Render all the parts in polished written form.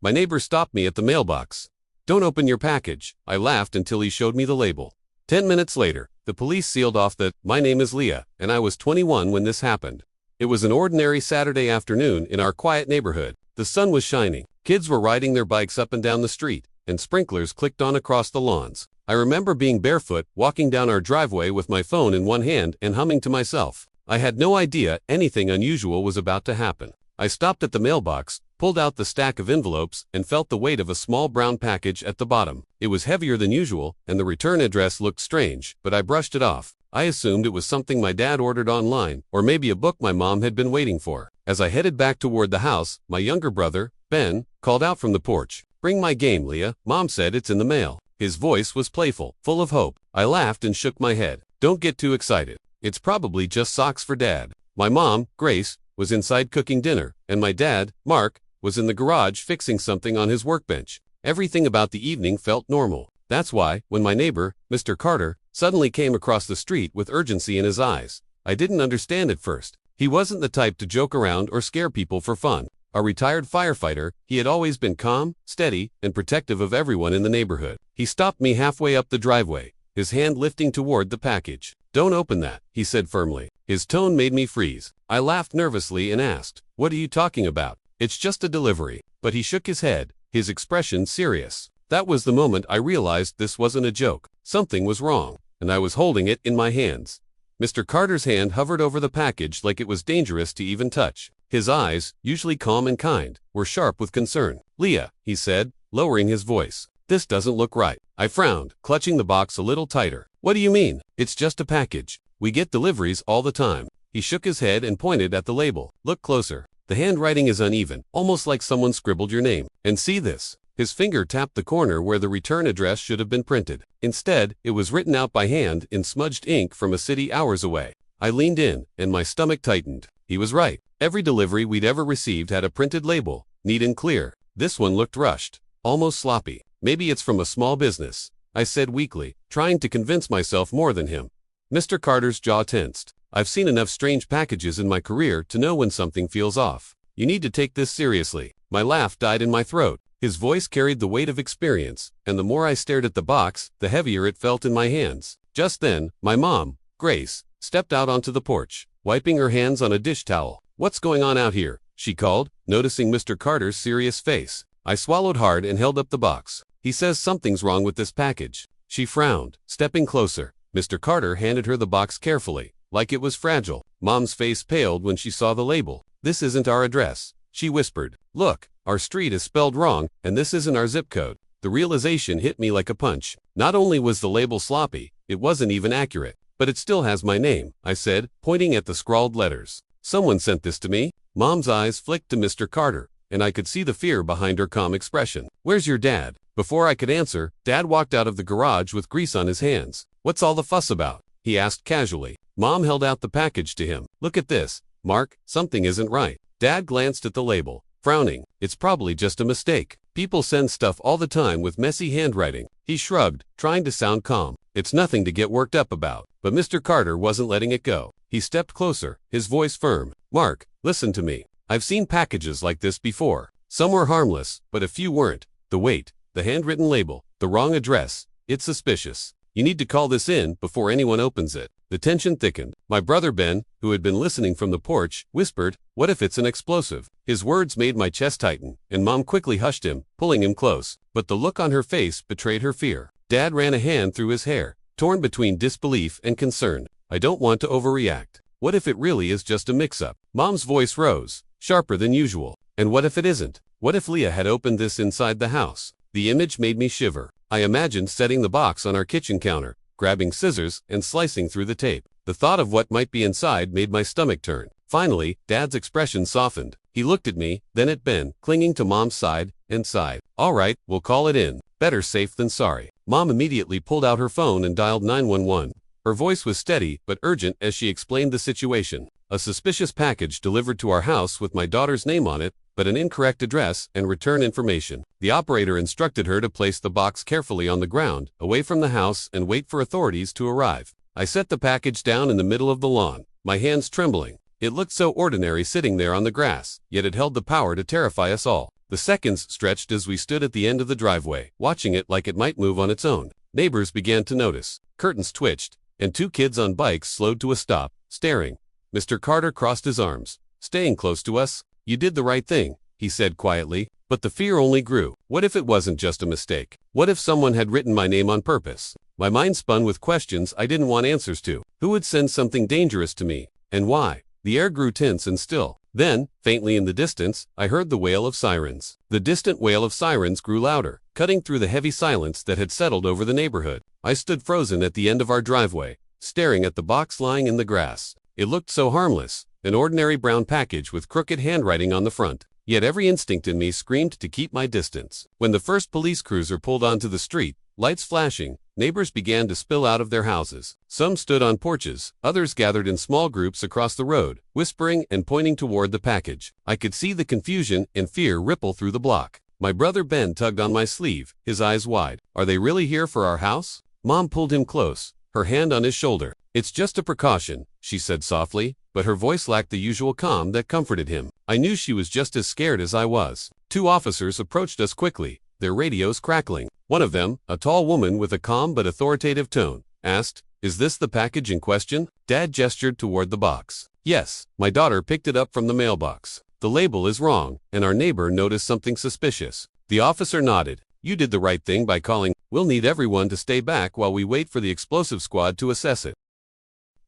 My neighbor stopped me at the mailbox. "Don't open your package," I laughed until he showed me the label. 10 minutes later, the police sealed off that, "My name is Leah, and I was 21 when this happened." It was an ordinary Saturday afternoon in our quiet neighborhood. The sun was shining, kids were riding their bikes up and down the street, and sprinklers clicked on across the lawns. I remember being barefoot, walking down our driveway with my phone in one hand and humming to myself. I had no idea anything unusual was about to happen. I stopped at the mailbox, pulled out the stack of envelopes, and felt the weight of a small brown package at the bottom. It was heavier than usual, and the return address looked strange, but I brushed it off. I assumed it was something my dad ordered online, or maybe a book my mom had been waiting for. As I headed back toward the house, my younger brother, Ben, called out from the porch, "Bring my game, Leah. Mom said it's in the mail." His voice was playful, full of hope. I laughed and shook my head. "Don't get too excited. It's probably just socks for Dad." My mom, Grace, was inside cooking dinner, and my dad, Mark, was in the garage fixing something on his workbench. Everything about the evening felt normal. That's why, when my neighbor, Mr. Carter, suddenly came across the street with urgency in his eyes, I didn't understand at first. He wasn't the type to joke around or scare people for fun. A retired firefighter, he had always been calm, steady, and protective of everyone in the neighborhood. He stopped me halfway up the driveway, his hand lifting toward the package. "Don't open that," he said firmly. His tone made me freeze. I laughed nervously and asked, "What are you talking about?" "It's just a delivery." But he shook his head, his expression serious. That was the moment I realized this wasn't a joke. Something was wrong, and I was holding it in my hands. Mr. Carter's hand hovered over the package like it was dangerous to even touch. His eyes, usually calm and kind, were sharp with concern. "Leah," he said, lowering his voice, "this doesn't look right." I frowned, clutching the box a little tighter. "What do you mean? It's just a package. We get deliveries all the time." He shook his head and pointed at the label. "Look closer. The handwriting is uneven, almost like someone scribbled your name. And see this." His finger tapped the corner where the return address should have been printed. Instead, it was written out by hand in smudged ink from a city hours away. I leaned in, and my stomach tightened. He was right. Every delivery we'd ever received had a printed label, neat and clear. This one looked rushed, almost sloppy. "Maybe it's from a small business," I said weakly, trying to convince myself more than him. Mr. Carter's jaw tensed. "I've seen enough strange packages in my career to know when something feels off. You need to take this seriously." My laugh died in my throat. His voice carried the weight of experience, and the more I stared at the box, the heavier it felt in my hands. Just then, my mom, Grace, stepped out onto the porch, wiping her hands on a dish towel. "What's going on out here?" she called, noticing Mr. Carter's serious face. I swallowed hard and held up the box. "He says something's wrong with this package." She frowned, stepping closer. Mr. Carter handed her the box carefully, like it was fragile. Mom's face paled when she saw the label. "This isn't our address," she whispered. "Look, our street is spelled wrong, and this isn't our zip code." The realization hit me like a punch. Not only was the label sloppy, it wasn't even accurate. "But it still has my name," I said, pointing at the scrawled letters. "Someone sent this to me." Mom's eyes flicked to Mr. Carter, and I could see the fear behind her calm expression. "Where's your dad?" Before I could answer, Dad walked out of the garage with grease on his hands. "What's all the fuss about?" he asked casually. Mom held out the package to him. "Look at this, Mark, something isn't right." Dad glanced at the label, frowning. "It's probably just a mistake. People send stuff all the time with messy handwriting." He shrugged, trying to sound calm. "It's nothing to get worked up about." But Mr. Carter wasn't letting it go. He stepped closer, his voice firm. "Mark, listen to me. I've seen packages like this before. Some were harmless, but a few weren't. The weight, the handwritten label, the wrong address. It's suspicious. You need to call this in before anyone opens it." The tension thickened. My brother Ben, who had been listening from the porch, whispered, "What if it's an explosive?" His words made my chest tighten, and Mom quickly hushed him, pulling him close. But the look on her face betrayed her fear. Dad ran a hand through his hair, torn between disbelief and concern. "I don't want to overreact. What if it really is just a mix-up?" Mom's voice rose, sharper than usual. "And what if it isn't? What if Leah had opened this inside the house?" The image made me shiver. I imagined setting the box on our kitchen counter, grabbing scissors and slicing through the tape. The thought of what might be inside made my stomach turn. Finally, Dad's expression softened. He looked at me, then at Ben, clinging to Mom's side, and sighed. "All right, we'll call it in. Better safe than sorry." Mom immediately pulled out her phone and dialed 911. Her voice was steady but urgent as she explained the situation. A suspicious package delivered to our house with my daughter's name on it, but an incorrect address and return information. The operator instructed her to place the box carefully on the ground, away from the house, and wait for authorities to arrive. I set the package down in the middle of the lawn, my hands trembling. It looked so ordinary sitting there on the grass, yet it held the power to terrify us all. The seconds stretched as we stood at the end of the driveway, watching it like it might move on its own. Neighbors began to notice. Curtains twitched, and two kids on bikes slowed to a stop, staring. Mr. Carter crossed his arms. "Staying close to us? You did the right thing," he said quietly. But the fear only grew. What if it wasn't just a mistake? What if someone had written my name on purpose? My mind spun with questions I didn't want answers to. Who would send something dangerous to me? And why? The air grew tense and still. Then, faintly in the distance, I heard the wail of sirens. The distant wail of sirens grew louder, cutting through the heavy silence that had settled over the neighborhood. I stood frozen at the end of our driveway, staring at the box lying in the grass. It looked so harmless, an ordinary brown package with crooked handwriting on the front. Yet every instinct in me screamed to keep my distance. When the first police cruiser pulled onto the street, lights flashing, neighbors began to spill out of their houses. Some stood on porches, others gathered in small groups across the road, whispering and pointing toward the package. I could see the confusion and fear ripple through the block. My brother Ben tugged on my sleeve, his eyes wide. "Are they really here for our house?" Mom pulled him close, her hand on his shoulder. "It's just a precaution," she said softly, but her voice lacked the usual calm that comforted him. I knew she was just as scared as I was. Two officers approached us quickly, their radios crackling. One of them, a tall woman with a calm but authoritative tone, asked, "Is this the package in question?" Dad gestured toward the box. "Yes." My daughter picked it up from the mailbox. "The label is wrong," and our neighbor noticed something suspicious. The officer nodded. "You did the right thing by calling. We'll need everyone to stay back while we wait for the explosive squad to assess it."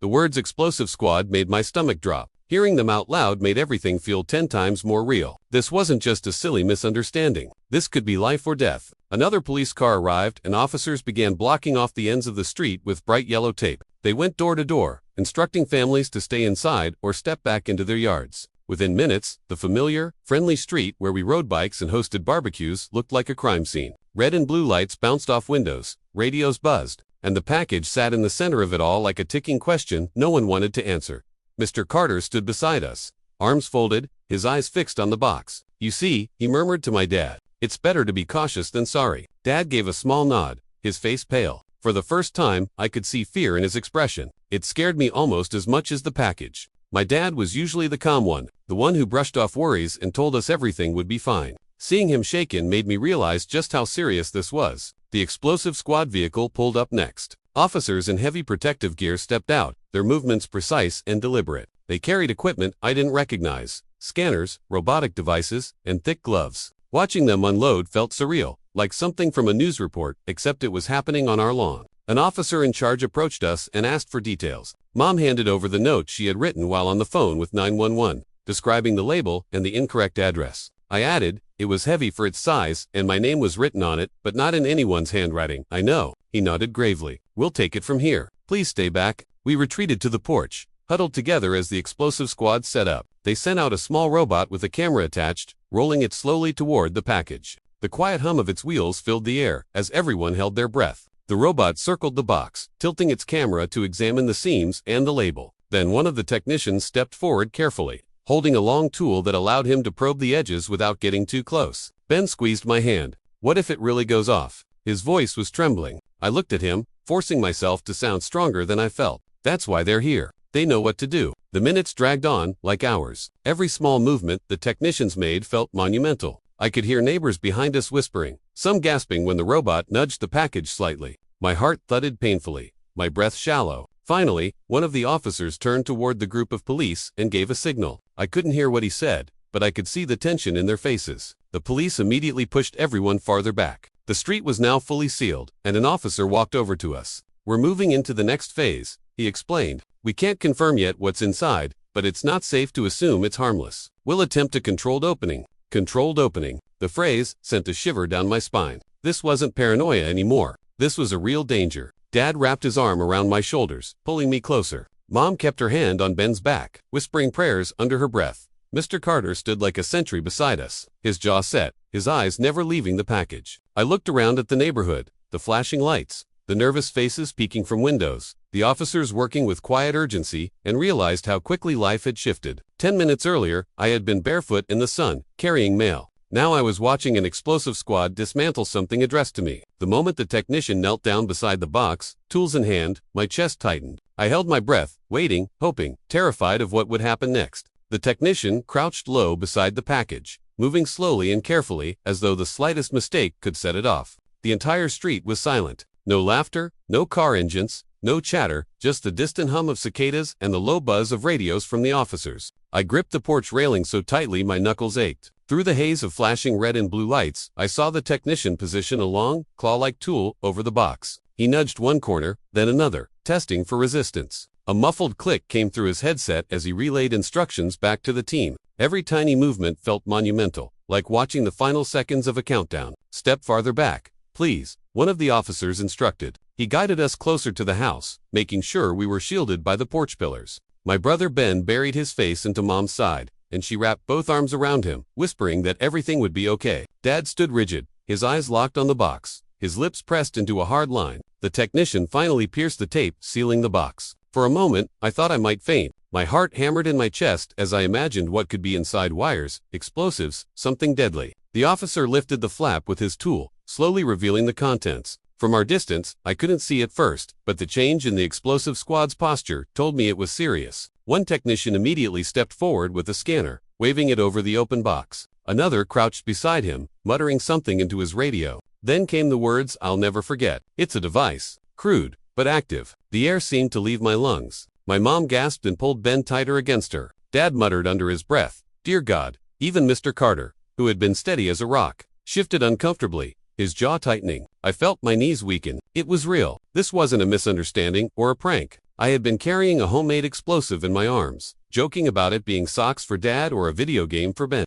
The words explosive squad made my stomach drop. Hearing them out loud made everything feel 10 times more real. This wasn't just a silly misunderstanding. This could be life or death. Another police car arrived and officers began blocking off the ends of the street with bright yellow tape. They went door to door, instructing families to stay inside or step back into their yards. Within minutes, the familiar, friendly street where we rode bikes and hosted barbecues looked like a crime scene. Red and blue lights bounced off windows, radios buzzed, and the package sat in the center of it all like a ticking question no one wanted to answer. Mr. Carter stood beside us, arms folded, his eyes fixed on the box. "You see," he murmured to my dad, "it's better to be cautious than sorry." Dad gave a small nod, his face pale. For the first time, I could see fear in his expression. It scared me almost as much as the package. My dad was usually the calm one, the one who brushed off worries and told us everything would be fine. Seeing him shaken made me realize just how serious this was. The explosive squad vehicle pulled up next. Officers in heavy protective gear stepped out, their movements precise and deliberate. They carried equipment I didn't recognize: scanners, robotic devices, and thick gloves. Watching them unload felt surreal, like something from a news report, except it was happening on our lawn. An officer in charge approached us and asked for details. Mom handed over the note she had written while on the phone with 911, describing the label and the incorrect address. I added, it was heavy for its size, and my name was written on it, but not in anyone's handwriting. "I know." He nodded gravely. "We'll take it from here. Please stay back." We retreated to the porch, huddled together as the explosive squad set up. They sent out a small robot with a camera attached, rolling it slowly toward the package. The quiet hum of its wheels filled the air as everyone held their breath. The robot circled the box, tilting its camera to examine the seams and the label. Then one of the technicians stepped forward carefully, holding a long tool that allowed him to probe the edges without getting too close. Ben squeezed my hand. "What if it really goes off?" His voice was trembling. I looked at him, forcing myself to sound stronger than I felt. "That's why they're here. They know what to do." The minutes dragged on, like hours. Every small movement the technicians made felt monumental. I could hear neighbors behind us whispering, some gasping when the robot nudged the package slightly. My heart thudded painfully, my breath shallow. Finally, one of the officers turned toward the group of police and gave a signal. I couldn't hear what he said, but I could see the tension in their faces. The police immediately pushed everyone farther back. The street was now fully sealed, and an officer walked over to us. "We're moving into the next phase," he explained. "We can't confirm yet what's inside, but it's not safe to assume it's harmless. We'll attempt a controlled opening." Controlled opening. The phrase sent a shiver down my spine. This wasn't paranoia anymore. This was a real danger. Dad wrapped his arm around my shoulders, pulling me closer. Mom kept her hand on Ben's back, whispering prayers under her breath. Mr. Carter stood like a sentry beside us, his jaw set, his eyes never leaving the package. I looked around at the neighborhood, the flashing lights, the nervous faces peeking from windows, the officers working with quiet urgency, and realized how quickly life had shifted. 10 minutes earlier, I had been barefoot in the sun, carrying mail. Now I was watching an explosive squad dismantle something addressed to me. The moment the technician knelt down beside the box, tools in hand, my chest tightened. I held my breath, waiting, hoping, terrified of what would happen next. The technician crouched low beside the package, moving slowly and carefully, as though the slightest mistake could set it off. The entire street was silent. No laughter, no car engines, no chatter, just the distant hum of cicadas and the low buzz of radios from the officers. I gripped the porch railing so tightly my knuckles ached. Through the haze of flashing red and blue lights, I saw the technician position a long, claw-like tool over the box. He nudged one corner, then another, testing for resistance. A muffled click came through his headset as he relayed instructions back to the team. Every tiny movement felt monumental, like watching the final seconds of a countdown. "Step farther back, please," one of the officers instructed. He guided us closer to the house, making sure we were shielded by the porch pillars. My brother Ben buried his face into Mom's side, and she wrapped both arms around him, whispering that everything would be okay. Dad stood rigid, his eyes locked on the box, his lips pressed into a hard line. The technician finally pierced the tape, sealing the box. For a moment, I thought I might faint. My heart hammered in my chest as I imagined what could be inside: wires, explosives, something deadly. The officer lifted the flap with his tool, slowly revealing the contents. From our distance, I couldn't see at first, but the change in the explosive squad's posture told me it was serious. One technician immediately stepped forward with a scanner, waving it over the open box. Another crouched beside him, muttering something into his radio. Then came the words I'll never forget. "It's a device. Crude, but active." The air seemed to leave my lungs. My mom gasped and pulled Ben tighter against her. Dad muttered under his breath, "Dear God." Even Mr. Carter, who had been steady as a rock, shifted uncomfortably, his jaw tightening. I felt my knees weaken. It was real. This wasn't a misunderstanding or a prank. I had been carrying a homemade explosive in my arms, joking about it being socks for Dad or a video game for Ben.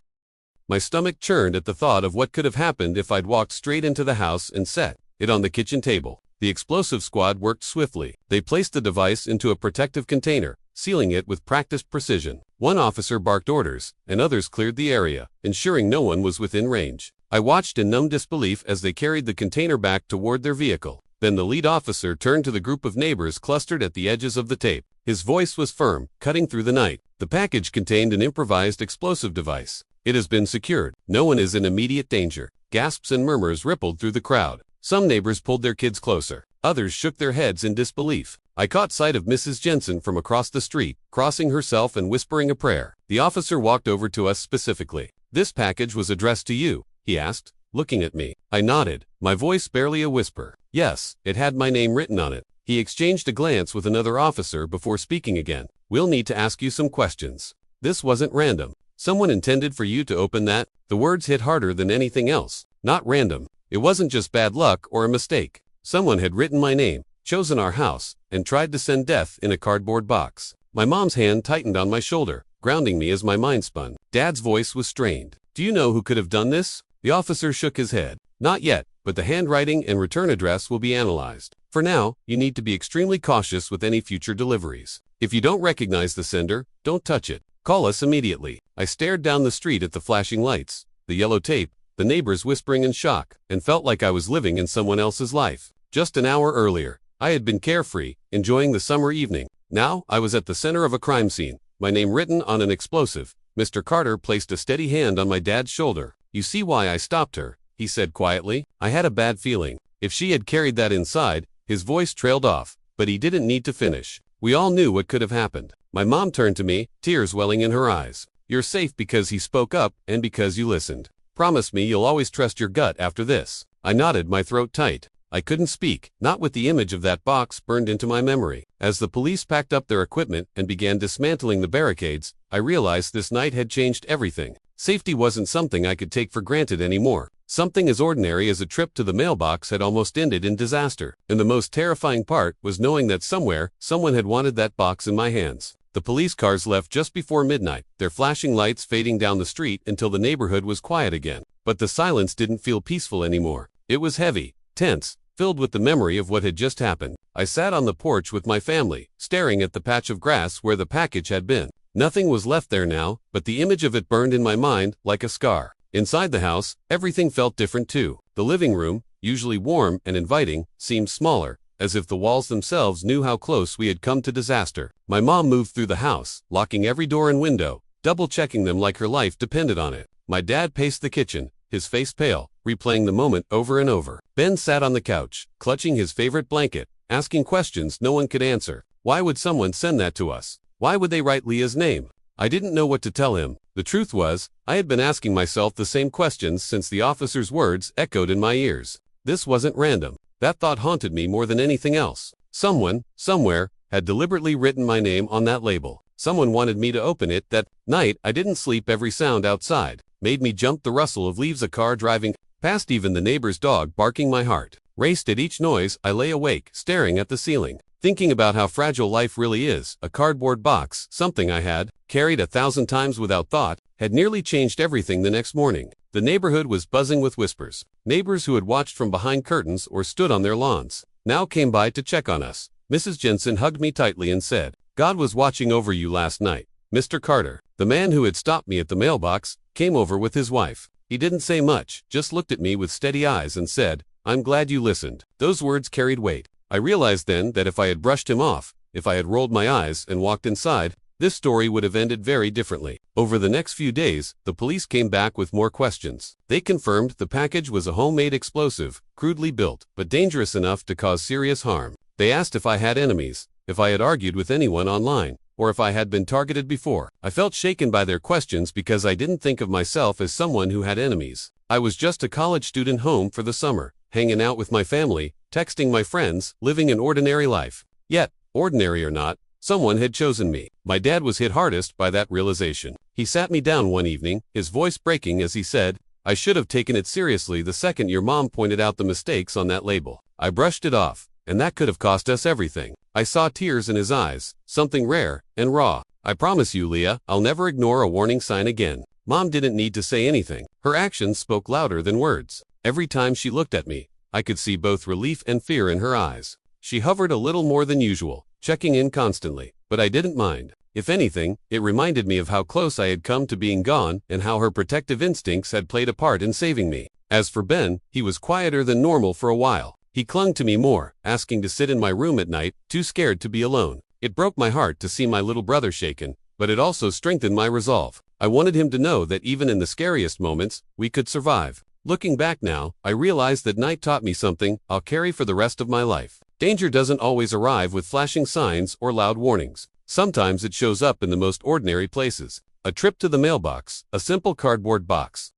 My stomach churned at the thought of what could have happened if I'd walked straight into the house and set it on the kitchen table. The explosive squad worked swiftly. They placed the device into a protective container, sealing it with practiced precision. One officer barked orders, and others cleared the area, ensuring no one was within range. I watched in numb disbelief as they carried the container back toward their vehicle. Then the lead officer turned to the group of neighbors clustered at the edges of the tape. His voice was firm, cutting through the night. "The package contained an improvised explosive device. It has been secured. No one is in immediate danger." Gasps and murmurs rippled through the crowd. Some neighbors pulled their kids closer. Others shook their heads in disbelief. I caught sight of Mrs. Jensen from across the street, crossing herself and whispering a prayer. The officer walked over to us specifically. "This package was addressed to you?" he asked, looking at me. I nodded, my voice barely a whisper. Yes, it had my name written on it. He exchanged a glance with another officer before speaking again. "We'll need to ask you some questions. This wasn't random. Someone intended for you to open that?" The words hit harder than anything else. Not random. It wasn't just bad luck or a mistake. Someone had written my name, chosen our house, and tried to send death in a cardboard box. My mom's hand tightened on my shoulder, grounding me as my mind spun. Dad's voice was strained. "Do you know who could have done this?" The officer shook his head. "Not yet, but the handwriting and return address will be analyzed. For now, you need to be extremely cautious with any future deliveries. If you don't recognize the sender, don't touch it. Call us immediately." I stared down the street at the flashing lights, the yellow tape, the neighbors whispering in shock, and felt like I was living in someone else's life. Just an hour earlier, I had been carefree, enjoying the summer evening. Now, I was at the center of a crime scene, my name written on an explosive. Mr. Carter placed a steady hand on my dad's shoulder. "You see why I stopped her," he said quietly. I had a bad feeling. If she had carried that inside, his voice trailed off, but he didn't need to finish. We all knew what could have happened. My mom turned to me, tears welling in her eyes. "You're safe because he spoke up and because you listened. Promise me you'll always trust your gut after this." I nodded, my throat tight. I couldn't speak, not with the image of that box burned into my memory. As the police packed up their equipment and began dismantling the barricades, I realized this night had changed everything. Safety wasn't something I could take for granted anymore. Something as ordinary as a trip to the mailbox had almost ended in disaster. And the most terrifying part was knowing that somewhere, someone had wanted that box in my hands. The police cars left just before midnight, their flashing lights fading down the street until the neighborhood was quiet again. But the silence didn't feel peaceful anymore. It was heavy, tense, filled with the memory of what had just happened. I sat on the porch with my family, staring at the patch of grass where the package had been. Nothing was left there now, but the image of it burned in my mind like a scar. Inside the house, everything felt different too. The living room, usually warm and inviting, seemed smaller, as if the walls themselves knew how close we had come to disaster. My mom moved through the house, locking every door and window, double-checking them like her life depended on it. My dad paced the kitchen, his face pale, replaying the moment over and over. Ben sat on the couch, clutching his favorite blanket, asking questions no one could answer. Why would someone send that to us? Why would they write Leah's name? I didn't know what to tell him. The truth was, I had been asking myself the same questions since the officer's words echoed in my ears. This wasn't random. That thought haunted me more than anything else. Someone, somewhere, had deliberately written my name on that label. Someone wanted me to open it. That night, I didn't sleep. Every sound outside made me jump. The rustle of leaves, a car driving past, even the neighbor's dog barking. My heart raced at each noise. I lay awake, staring at the ceiling, thinking about how fragile life really is. A cardboard box, something I had carried 1,000 times without thought, had nearly changed everything. The next morning, the neighborhood was buzzing with whispers. Neighbors who had watched from behind curtains or stood on their lawns now came by to check on us. Mrs. Jensen hugged me tightly and said, "God was watching over you last night." Mr. Carter, the man who had stopped me at the mailbox, came over with his wife. He didn't say much, just looked at me with steady eyes and said, "I'm glad you listened." Those words carried weight. I realized then that if I had brushed him off, if I had rolled my eyes and walked inside, this story would have ended very differently. Over the next few days, the police came back with more questions. They confirmed the package was a homemade explosive, crudely built, but dangerous enough to cause serious harm. They asked if I had enemies, if I had argued with anyone online, or if I had been targeted before. I felt shaken by their questions because I didn't think of myself as someone who had enemies. I was just a college student home for the summer, hanging out with my family, texting my friends, living an ordinary life. Yet, ordinary or not, someone had chosen me. My dad was hit hardest by that realization. He sat me down one evening, his voice breaking as he said, "I should have taken it seriously the second your mom pointed out the mistakes on that label. I brushed it off, and that could have cost us everything." I saw tears in his eyes, something rare and raw. "I promise you, Leah, I'll never ignore a warning sign again." Mom didn't need to say anything. Her actions spoke louder than words. Every time she looked at me, I could see both relief and fear in her eyes. She hovered a little more than usual, checking in constantly, but I didn't mind. If anything, it reminded me of how close I had come to being gone and how her protective instincts had played a part in saving me. As for Ben, he was quieter than normal for a while. He clung to me more, asking to sit in my room at night, too scared to be alone. It broke my heart to see my little brother shaken, but it also strengthened my resolve. I wanted him to know that even in the scariest moments, we could survive. Looking back now, I realized that night taught me something I'll carry for the rest of my life. Danger doesn't always arrive with flashing signs or loud warnings. Sometimes it shows up in the most ordinary places. A trip to the mailbox, a simple cardboard box.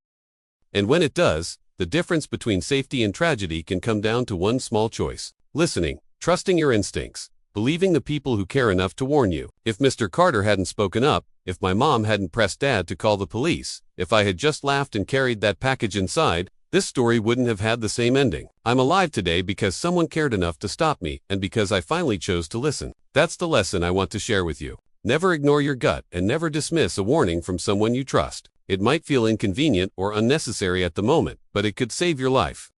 And when it does, the difference between safety and tragedy can come down to one small choice: listening, trusting your instincts, believing the people who care enough to warn you. If Mr. Carter hadn't spoken up, if my mom hadn't pressed Dad to call the police, if I had just laughed and carried that package inside, this story wouldn't have had the same ending. I'm alive today because someone cared enough to stop me, and because I finally chose to listen. That's the lesson I want to share with you. Never ignore your gut, and never dismiss a warning from someone you trust. It might feel inconvenient or unnecessary at the moment, but it could save your life.